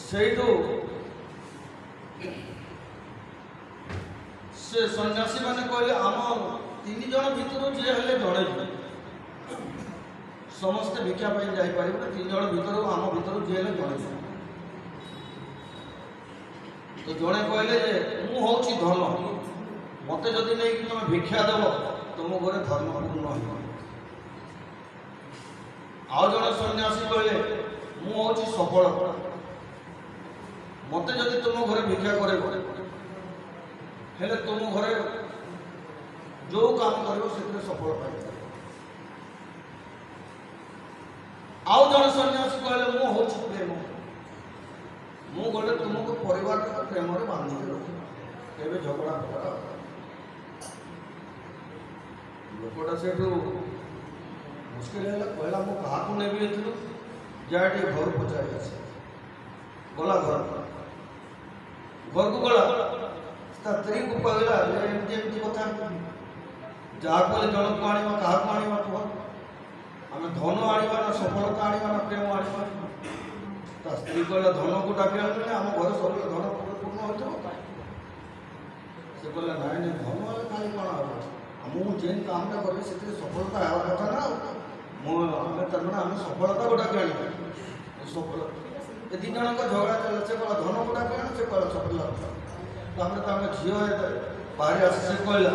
ସେଇଠୁ ସେ ସନ୍ନ୍ୟାସୀ ମାନେ କହିଲେ ଆମ 3 ଜଣ ଭିତରୁ ଯିଏ ହେଲେ ଜଣେ ସମସ୍ତେ ଭିକ୍ଷା ପାଇଁ ଯାଇପାରିବେ, 3 ଜଣ ଭିତରୁ ଆମ ଭିତରୁ ଯିଏ ହେଲେ ଜଣେ। ତ ଜଣେ କହିଲେ ଯେ ମୁଁ ହେଉଛି ଧନ, ମତେ ଯଦି ନେଇକି ତମେ ଭିକ୍ଷା ଦେବ ତୁମ ଘରେ ଧର୍ମ ପୂର୍ଣ୍ଣ ହେବ। ଆଉ ଜଣେ ସନ୍ନ୍ୟାସୀ କହିଲେ ମୁଁ ହେଉଛି ସଫଳତା, ମତେ ଯଦି ତୁମ ଘରେ ଭିକ୍ଷା କରିବ ହେଲେ ତୁମ ଘରେ ଯେଉଁ କାମ କରିବ ସେଥିରେ ସଫଳ ପାଇବ। ଆଉ ଜଣେ ସନ୍ନ୍ୟାସୀ କହିଲେ ମୁଁ ହେଉଛି ପ୍ରେମ, ମୁଁ ଗଲେ ତୁମକୁ ପରିବାରକୁ ପ୍ରେମରେ ବାନ୍ଧିକି ରଖିବ, କେବେ ଝଗଡ଼ା ଫଗଡ଼ା। ଲୋକଟା ସେଇଠୁ ମୁସ୍କିଲ ହେଲା, କହିଲା ମୁଁ କାହାକୁ ନେବି ଏଥିରୁ, ଯାହା ଟିକେ ଘରୁ ପଚାରି ଆସେ। ଗଲା ଘରକୁ ଗଲା ତା ସ୍ତ୍ରୀକୁ କହିଲା ଏମିତି ଏମିତି କଥା, ଯାହା କହିଲେ ଜଣକୁ ଆଣିବା, କାହାକୁ ଆଣିବା କୁହ, ଆମେ ଧନ ଆଣିବା ନା ସଫଳତା ଆଣିବା ନା ପ୍ରେମ ଆଣିବା। ତା ସ୍ତ୍ରୀ କହିଲା ଧନକୁ ଡାକି ଆଣିଲେ ଆମ ଘରେ ସବୁବେଳେ ଧନ ପୂର୍ଣ୍ଣ ହୋଇଥିବ। ସେ କହିଲା ନାଇଁ ନାଇଁ ଧନ ହେଲେ କାହିଁ କ'ଣ ହେବ, ମୁଁ ଯେନ୍ କାମଟା କରିବି ସେଥିରେ ସଫଳତା ହେବା କଥା ନା। ଆମେ ତାମାନେ ଆମେ ସଫଳତାକୁ ଡାକି ଆଣିବା। ସଫଳତା ଏ 2 ଜଣଙ୍କ ଝଗଡ଼ା ଚାଲିଲା, ସେ କହିଲା ଧନକୁ ଡାକି ଆଣ, ସେ କହିଲା ସଫଳତା। ତାପରେ ତାଙ୍କ ଝିଅ ବାହାରି ଆସି ସେ କହିଲା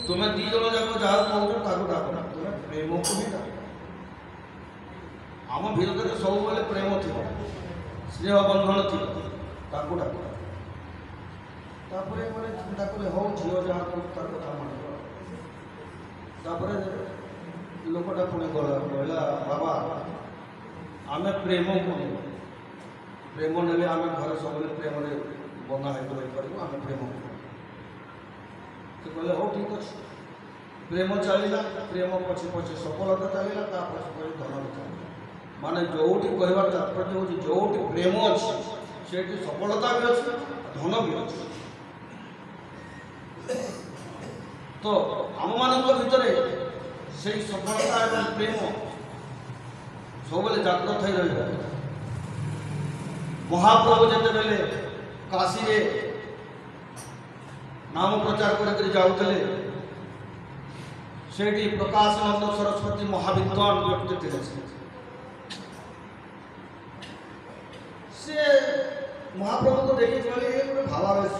ତୁମେ 2 ଜଣ ଯାକ ଯାହା କହୁଛ ତାକୁ ଡାକନା, ତୁମେ ପ୍ରେମକୁ ହିଁ ଡାକ। ଆମ ଭିତରେ ସବୁବେଳେ ପ୍ରେମ ଥିବ, ସ୍ନେହ ବନ୍ଧନ ଥିବ, ତାକୁ ଡାକ। ତାପରେ ମାନେ ଚିନ୍ତା କଲେ ହଉ ଝିଅ ଯାହା କହୁଛି ତାର କଥା ମାନିବ। ତାପରେ ଲୋକଟା ପୁଣି କହିଲା ବାବା ଆମେ ପ୍ରେମ କରୁ, ପ୍ରେମ ନେଲେ ଆମେ ଘରେ ସବୁବେଳେ ପ୍ରେମରେ ବନ୍ଧା ହେଇକି ରହିପାରିବୁ, ଆମେ ପ୍ରେମ କରୁ। ସେ କହିଲେ ହଉ ଠିକ୍ ଅଛି। ପ୍ରେମ ଚାଲିଲା, ପ୍ରେମ ପଛେ ପଛେ ସଫଳତା ଚାଲିଲା, ତା ପଛେ ପଛେ ଧନ ଚାଲିଲା। ମାନେ ଯୋଉଠି କହିବାର ତାତ୍ପର୍ଯ୍ୟ ହେଉଛି ଯୋଉଠି ପ୍ରେମ ଅଛି ସେଇଠି ସଫଳତା ବି ଅଛି, ଧନ ବି ଅଛି। ତ ଆମମାନଙ୍କ ଭିତରେ ସେଇ ସଫଳତା ଏବଂ ପ୍ରେମ ସବୁବେଳେ ଜାଗ୍ରତ ହୋଇ ରହିବ। ମହାପ୍ରଭୁ ଯେତେବେଳେ କାଶୀରେ ନାମ ପ୍ରଚାର କରିକି ଯାଉଥିଲେ, ସେଇଠି ପ୍ରକାଶାନନ୍ଦ ସରସ୍ୱତୀ ମହାବିଦ୍ୱାନ ବ୍ୟକ୍ତି ଥିଲେ। ସେ ମହାପ୍ରଭୁଙ୍କୁ ଦେଖି କହିଲେ ଏ ଗୋଟେ ଭାବାବେଶ।